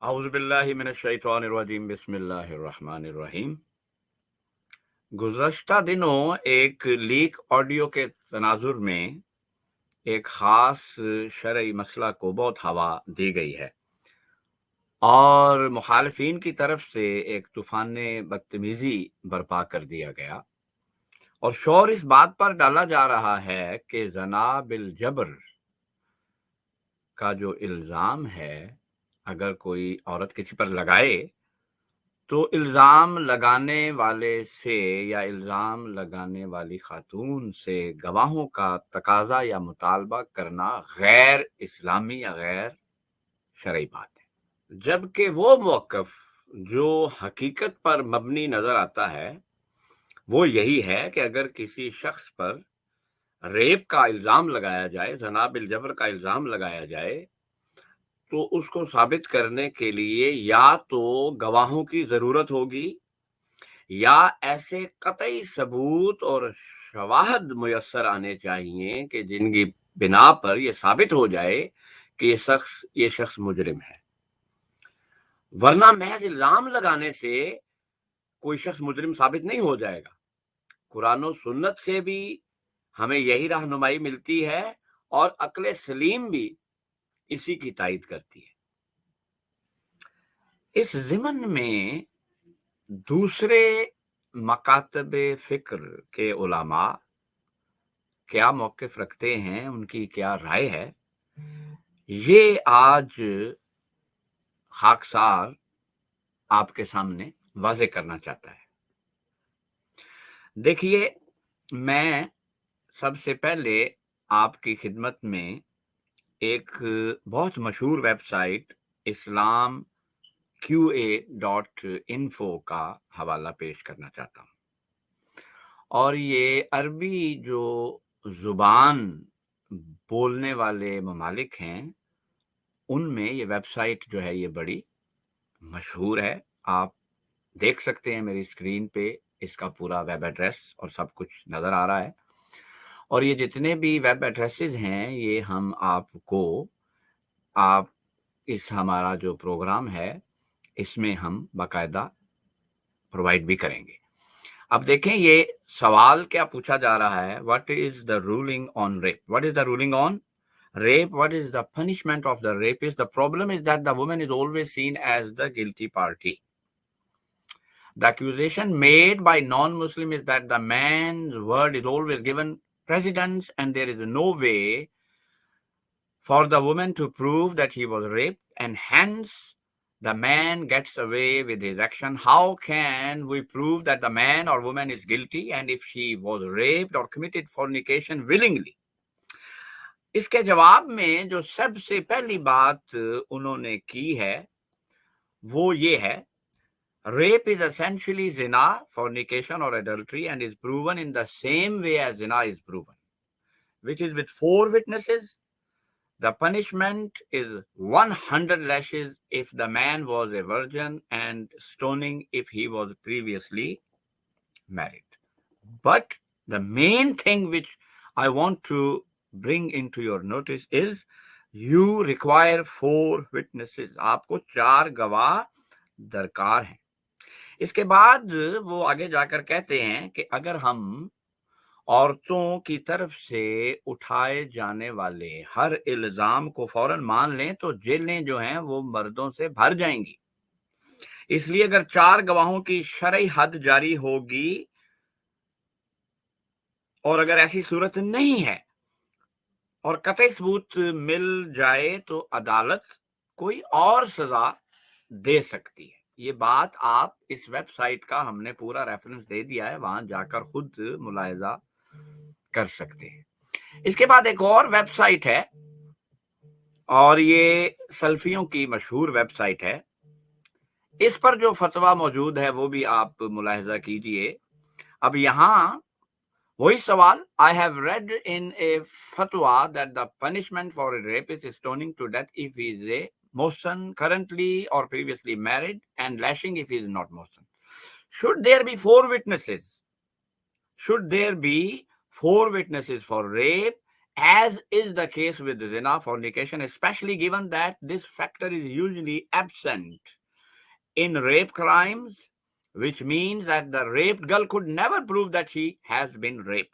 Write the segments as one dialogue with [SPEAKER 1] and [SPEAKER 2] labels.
[SPEAKER 1] اعوذ باللہ من الشیطان الرجیم بسم اللہ الرحمن الرحیم۔ گزشتہ دنوں ایک لیک آڈیو کے تناظر میں ایک خاص شرعی مسئلہ کو بہت ہوا دی گئی ہے اور مخالفین کی طرف سے ایک طوفان بدتمیزی برپا کر دیا گیا اور شور اس بات پر ڈالا جا رہا ہے کہ زنا بالجبر کا جو الزام ہے اگر کوئی عورت کسی پر لگائے تو الزام لگانے والے سے یا الزام لگانے والی خاتون سے گواہوں کا تقاضا یا مطالبہ کرنا غیر اسلامی یا غیر شرعی بات ہے، جبکہ وہ موقف جو حقیقت پر مبنی نظر آتا ہے وہ یہی ہے کہ اگر کسی شخص پر ریپ کا الزام لگایا جائے، زنا بالجبر کا الزام لگایا جائے، تو اس کو ثابت کرنے کے لیے یا تو گواہوں کی ضرورت ہوگی یا ایسے قطعی ثبوت اور شواہد میسر آنے چاہیے کہ جن کی بنا پر یہ ثابت ہو جائے کہ یہ شخص مجرم ہے، ورنہ محض الزام لگانے سے کوئی شخص مجرم ثابت نہیں ہو جائے گا۔ قرآن و سنت سے بھی ہمیں یہی رہنمائی ملتی ہے اور عقل سلیم بھی اسی کی تائید کرتی ہے۔ اس ضمن میں دوسرے مکاتب فکر کے علماء کیا موقف رکھتے ہیں، ان کی کیا رائے ہے، یہ آج خاکسار آپ کے سامنے واضح کرنا چاہتا ہے۔ دیکھیے، میں سب سے پہلے آپ کی خدمت میں ایک بہت مشہور ویب سائٹ اسلام QA.info کا حوالہ پیش کرنا چاہتا ہوں، اور یہ عربی جو زبان بولنے والے ممالک ہیں ان میں یہ ویب سائٹ جو ہے یہ بڑی مشہور ہے۔ آپ دیکھ سکتے ہیں میری اسکرین پہ اس کا پورا ویب ایڈریس اور سب کچھ نظر آ رہا ہے، اور یہ جتنے بھی ویب ایڈریسز ہیں یہ ہم آپ اس ہمارا جو پروگرام ہے اس میں ہم باقاعدہ پرووائڈ بھی کریں گے۔ اب دیکھیں یہ سوال کیا پوچھا جا رہا ہے، what is the ruling on rape? What is the ruling on rape? What is the punishment of the rapist? The problem is that the woman is always seen as the guilty party. The accusation made by non-Muslim is that the man's word is always given precedence and there is no way for the woman to prove that he was raped, and hence the man gets away with his action. How can we prove that the man or woman is guilty and if she was raped or committed fornication willingly? اس کے جواب میں جو سب سے پہلی بات انہوں نے کی ہے وہ یہ ہے، rape is essentially zina, fornication or adultery, and is proven in the same way as zina is proven, which is with 4 witnesses. The punishment is 100 lashes if the man was a virgin and stoning if he was previously married. But the main thing which I want to bring into your notice is you require 4 witnesses. آپ کو 4 گواہ درکار ہیں۔ اس کے بعد وہ آگے جا کر کہتے ہیں کہ اگر ہم عورتوں کی طرف سے اٹھائے جانے والے ہر الزام کو فوراً مان لیں تو جیلیں جو ہیں وہ مردوں سے بھر جائیں گی، اس لیے اگر 4 گواہوں کی شرعی حد جاری ہوگی اور اگر ایسی صورت نہیں ہے اور قطعی ثبوت مل جائے تو عدالت کوئی اور سزا دے سکتی ہے۔ یہ بات آپ اس ویب سائٹ کا ہم نے پورا ریفرنس دے دیا ہے، وہاں جا کر خود ملاحظہ کر سکتے ہیں۔ اس کے بعد ایک اور ویب سائٹ ہے اور یہ سلفیوں کی مشہور ویب سائٹ ہے، اس پر جو فتویٰ موجود ہے وہ بھی آپ ملاحظہ کیجئے۔ اب یہاں وہی سوال، I have read in a fatwa that the punishment for a rapist is stoning to death if he is a Mohsen, currently or previously married, and lashing if he is not Mohsen. Should there be 4 witnesses? Should there be 4 witnesses for rape as is the case with zina, fornication, especially given that this factor is usually absent in rape crimes, which means that the raped girl could never prove that she has been raped.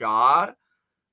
[SPEAKER 1] 4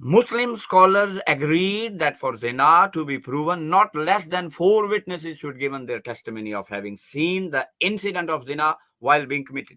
[SPEAKER 1] Muslim scholars agreed that for zina to be proven, not less than 4 witnesses should give their testimony of having seen the incident of zina while being committed.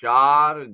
[SPEAKER 1] 4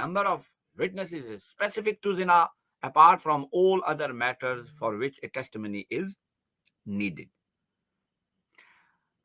[SPEAKER 1] number of witnesses is specific to zina apart from all other matters for which a testimony is needed.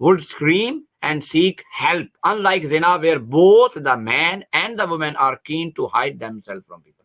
[SPEAKER 1] would scream and seek help, unlike zina where both the man and the woman are keen to hide themselves from people.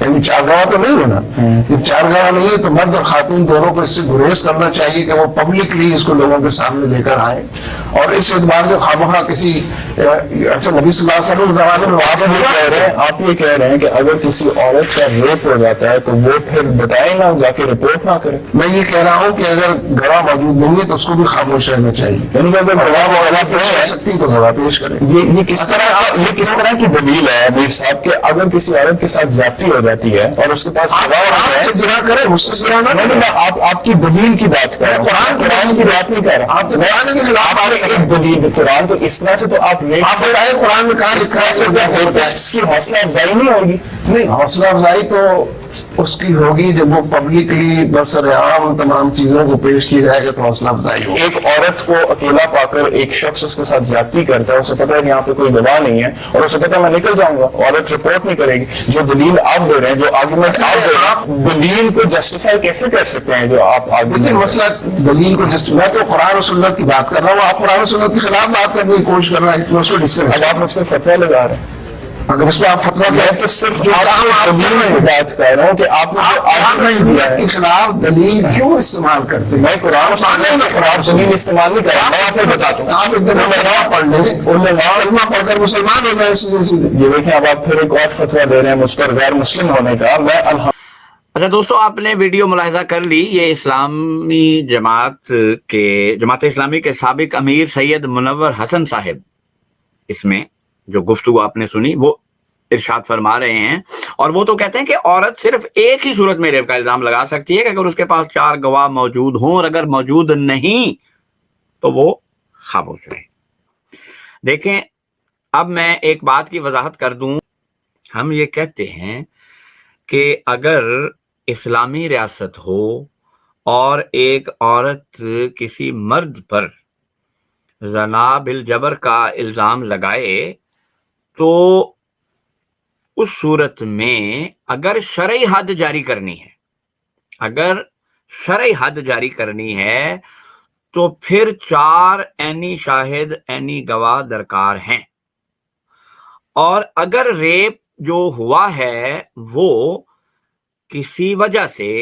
[SPEAKER 2] یعنی چارگاہ تو نہیں ہے نا. جب چارگاہ نہیں ہے تو مرد اور خاتون دونوں کو اس سے گریز کرنا چاہیے کہ وہ پبلکلی اس کو لوگوں کے سامنے لے کر آئے. اور اس اعتبار سے خواہ کسی اچھا نبی صلی اللہ علیہ وسلم
[SPEAKER 3] آپ یہ کہہ رہے ہیں کہ اگر کسی عورت کا ریپ ہو جاتا ہے تو وہ پھر بتائے نا, جا کے رپورٹ نہ کرے.
[SPEAKER 2] میں یہ کہہ رہا ہوں کہ اگر گواہ موجود نہیں ہے تو اس کو بھی خاموش رہنا چاہیے.
[SPEAKER 3] یعنی کہ اگر گواہ
[SPEAKER 2] پیش کر سکتی تو گواہ پیش کرے.
[SPEAKER 3] یہ کس طرح کی دلیل ہے امیر صاحب کہ اگر کسی عورت کے ساتھ زیادتی ہو جاتی ہے اور اس کے پاس
[SPEAKER 2] آپ سے گناہ کرے, مجھ سے گناہ نہ کرے.
[SPEAKER 3] میں آپ کی دلیل کی بات کر رہا ہوں, قرآن کی بات نہیں کر رہا.
[SPEAKER 2] آپ قرآن کے خلاف
[SPEAKER 3] ایک دلیل قرآن تو اس طرح سے تو آپ
[SPEAKER 2] بتائیں قرآن میں کہاں
[SPEAKER 3] اس کی حوصلہ افزائی نہیں ہوگی.
[SPEAKER 2] نہیں, حوصلہ افزائی تو اس کی ہوگی جب وہ پبلکلی برسرعام تمام چیزوں کو پیش کی جائے گا تو حوصلہ افزائی ہوگی.
[SPEAKER 3] ایک عورت کو اکیلا پا کر ایک شخص اس کے ساتھ زیادتی کرتا ہے, اسے پتا ہے کہ یہاں پہ کوئی گواہ نہیں ہے اور اسے پتا ہے میں نکل جاؤں گا, عورت رپورٹ نہیں کرے گی. جو دلیل آپ دے رہے ہیں, جو آرگومنٹ آپ دے رہے ہیں, دلیل کو جسٹیفائی کیسے کر سکتے ہیں جو آپ
[SPEAKER 2] لیکن مسئلہ دلیل کو میں تو قرآن و سنت کی بات کر رہا ہوں, آپ قرآن و سنت کے خلاف بات کرنے کی کوشش کر رہے ہیں. میں اس کو ڈسکس
[SPEAKER 3] اب آپ مجھ سے فتویٰ لگا رہے ہیں.
[SPEAKER 2] اگر اس میں آپ فتویٰ
[SPEAKER 3] میں تو صرف جو بات کر رہا ہوں کہ آپ
[SPEAKER 2] کے خلاف دلیل کیوں استعمال کرتے ہیں.
[SPEAKER 3] میں قرآن کے خلاف دلیل استعمال نہیں کر رہا, میں آپ کو بتاتا ہوں.
[SPEAKER 2] آپ ایک دفعہ پڑھ لیں, کلمہ پڑھ کر مسلمان ہو جائیں سیدھے سیدھے.
[SPEAKER 3] یہ دیکھیں اب آپ پھر ایک اور فتویٰ دے رہے ہیں مجھ پر غیر مسلم ہونے کا. میں
[SPEAKER 1] اچھا دوستو, آپ نے ویڈیو ملاحظہ کر لی. یہ اسلامی جماعت اسلامی کے سابق امیر سید منور حسن صاحب, اس میں جو گفتگو آپ نے سنی وہ ارشاد فرما رہے ہیں, اور وہ تو کہتے ہیں کہ عورت صرف ایک ہی صورت میں ریپ کا الزام لگا سکتی ہے کہ اگر اس کے پاس 4 گواہ موجود ہوں, اور اگر موجود نہیں تو وہ خاموش رہے. دیکھیں, اب میں ایک بات کی وضاحت کر دوں. ہم یہ کہتے ہیں کہ اگر اسلامی ریاست ہو اور ایک عورت کسی مرد پر زنا بالجبر کا الزام لگائے تو اس صورت میں اگر شرعی حد جاری کرنی ہے تو پھر 4 عینی شاہد عینی گواہ درکار ہیں. اور اگر ریپ جو ہوا ہے وہ کسی وجہ سے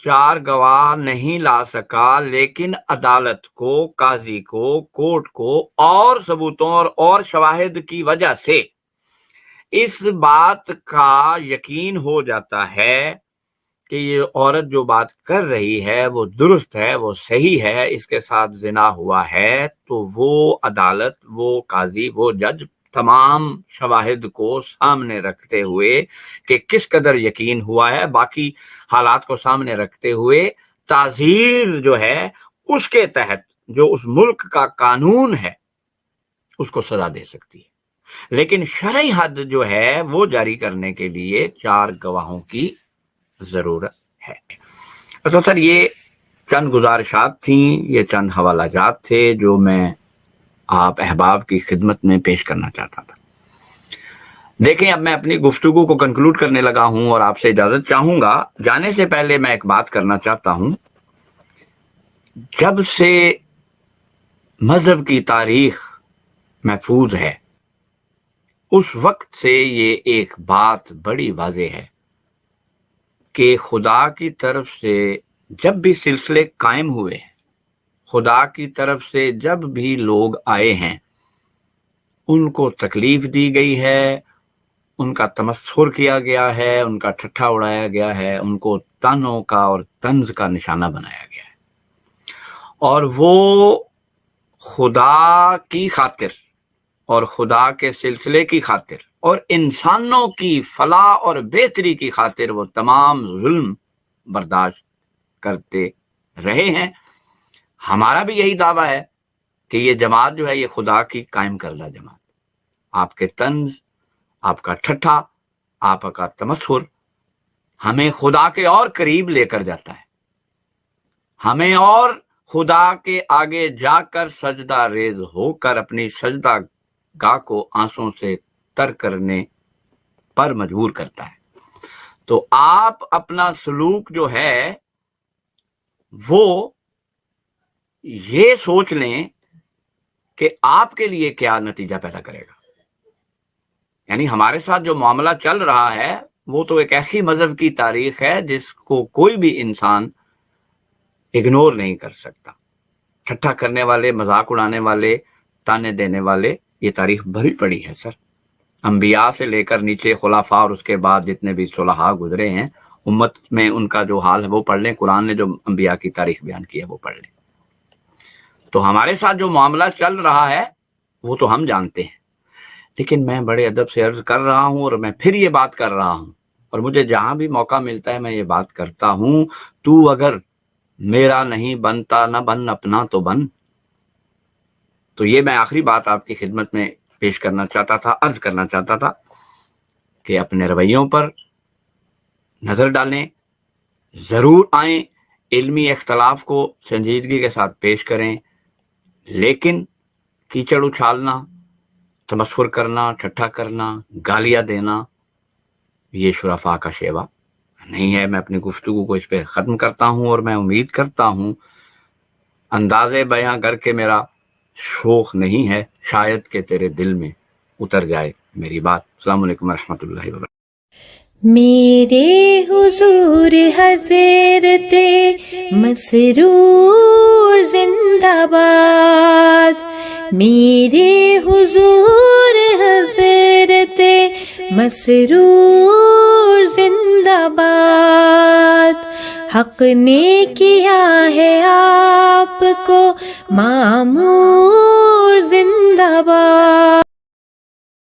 [SPEAKER 1] 4 گواہ نہیں لا سکا, لیکن عدالت کو, قاضی کو, کورٹ کو اور ثبوتوں اور شواہد کی وجہ سے اس بات کا یقین ہو جاتا ہے کہ یہ عورت جو بات کر رہی ہے وہ درست ہے, وہ صحیح ہے, اس کے ساتھ زنا ہوا ہے, تو وہ عدالت, وہ قاضی, وہ جج تمام شواہد کو سامنے رکھتے ہوئے کہ کس قدر یقین ہوا ہے, باقی حالات کو سامنے رکھتے ہوئے تعزیر جو ہے اس کے تحت جو اس ملک کا قانون ہے اس کو سزا دے سکتی ہے. لیکن شرعی حد جو ہے وہ جاری کرنے کے لیے 4 گواہوں کی ضرورت ہے. تو سر یہ چند گزارشات تھیں, یہ چند حوالہ جات تھے جو میں آپ احباب کی خدمت میں پیش کرنا چاہتا تھا. دیکھیں, اب میں اپنی گفتگو کو کنکلوڈ کرنے لگا ہوں اور آپ سے اجازت چاہوں گا. جانے سے پہلے میں ایک بات کرنا چاہتا ہوں. جب سے مذہب کی تاریخ محفوظ ہے اس وقت سے یہ ایک بات بڑی واضح ہے کہ خدا کی طرف سے جب بھی سلسلے قائم ہوئے ہیں, خدا کی طرف سے جب بھی لوگ آئے ہیں, ان کو تکلیف دی گئی ہے, ان کا تمسخر کیا گیا ہے, ان کا ٹھٹھا اڑایا گیا ہے, ان کو طعنوں کا اور طنز کا نشانہ بنایا گیا ہے. اور وہ خدا کی خاطر اور خدا کے سلسلے کی خاطر اور انسانوں کی فلاح اور بہتری کی خاطر وہ تمام ظلم برداشت کرتے رہے ہیں. ہمارا بھی یہی دعویٰ ہے کہ یہ جماعت جو ہے یہ خدا کی قائم کردہ جماعت. آپ کے طنز, آپ کا ٹھٹھا, آپ کا تمسخر ہمیں خدا کے اور قریب لے کر جاتا ہے, ہمیں اور خدا کے آگے جا کر سجدہ ریز ہو کر اپنی سجدہ گاہ کو آنسوں سے تر کرنے پر مجبور کرتا ہے. تو آپ اپنا سلوک جو ہے وہ یہ سوچ لیں کہ آپ کے لیے کیا نتیجہ پیدا کرے گا. یعنی ہمارے ساتھ جو معاملہ چل رہا ہے وہ تو ایک ایسی مذہب کی تاریخ ہے جس کو کوئی بھی انسان اگنور نہیں کر سکتا. ٹھٹھا کرنے والے، مذاق اڑانے والے، تانے دینے والے، یہ تاریخ بھری پڑی ہے سر. انبیاء سے لے کر نیچے خلفاء اور اس کے بعد جتنے بھی صلحاء گزرے ہیں امت میں، ان کا جو حال ہے وہ پڑھ لیں. قرآن نے جو انبیاء کی تاریخ بیان کی ہے وہ پڑھ لیں. تو ہمارے ساتھ جو معاملہ چل رہا ہے وہ تو ہم جانتے ہیں، لیکن میں بڑے ادب سے عرض کر رہا ہوں اور میں پھر یہ بات کر رہا ہوں، اور مجھے جہاں بھی موقع ملتا ہے میں یہ بات کرتا ہوں، تو اگر میرا نہیں بنتا نہ بن، اپنا تو بن. تو یہ میں آخری بات آپ کی خدمت میں پیش کرنا چاہتا تھا، عرض کرنا چاہتا تھا کہ اپنے رویوں پر نظر ڈالیں، ضرور آئیں، علمی اختلاف کو سنجیدگی کے ساتھ پیش کریں، لیکن کیچڑ اچھالنا، تمسخر کرنا، ٹھٹھا کرنا، گالیاں دینا، یہ شرفاء کا شیوا نہیں ہے. میں اپنی گفتگو کو اس پہ ختم کرتا ہوں، اور میں امید کرتا ہوں انداز بیاں کر کے میرا شوق نہیں ہے، شاید کہ تیرے دل میں اتر جائے میری بات. السلام علیکم ورحمۃ اللہ وبرکاتہ.
[SPEAKER 4] میرے حضور حضرت مسرور زندہ باد، میرے حضور حضرت مسرور زندہ باد. حق نے کیا ہے آپ کو معمور زندہ باد.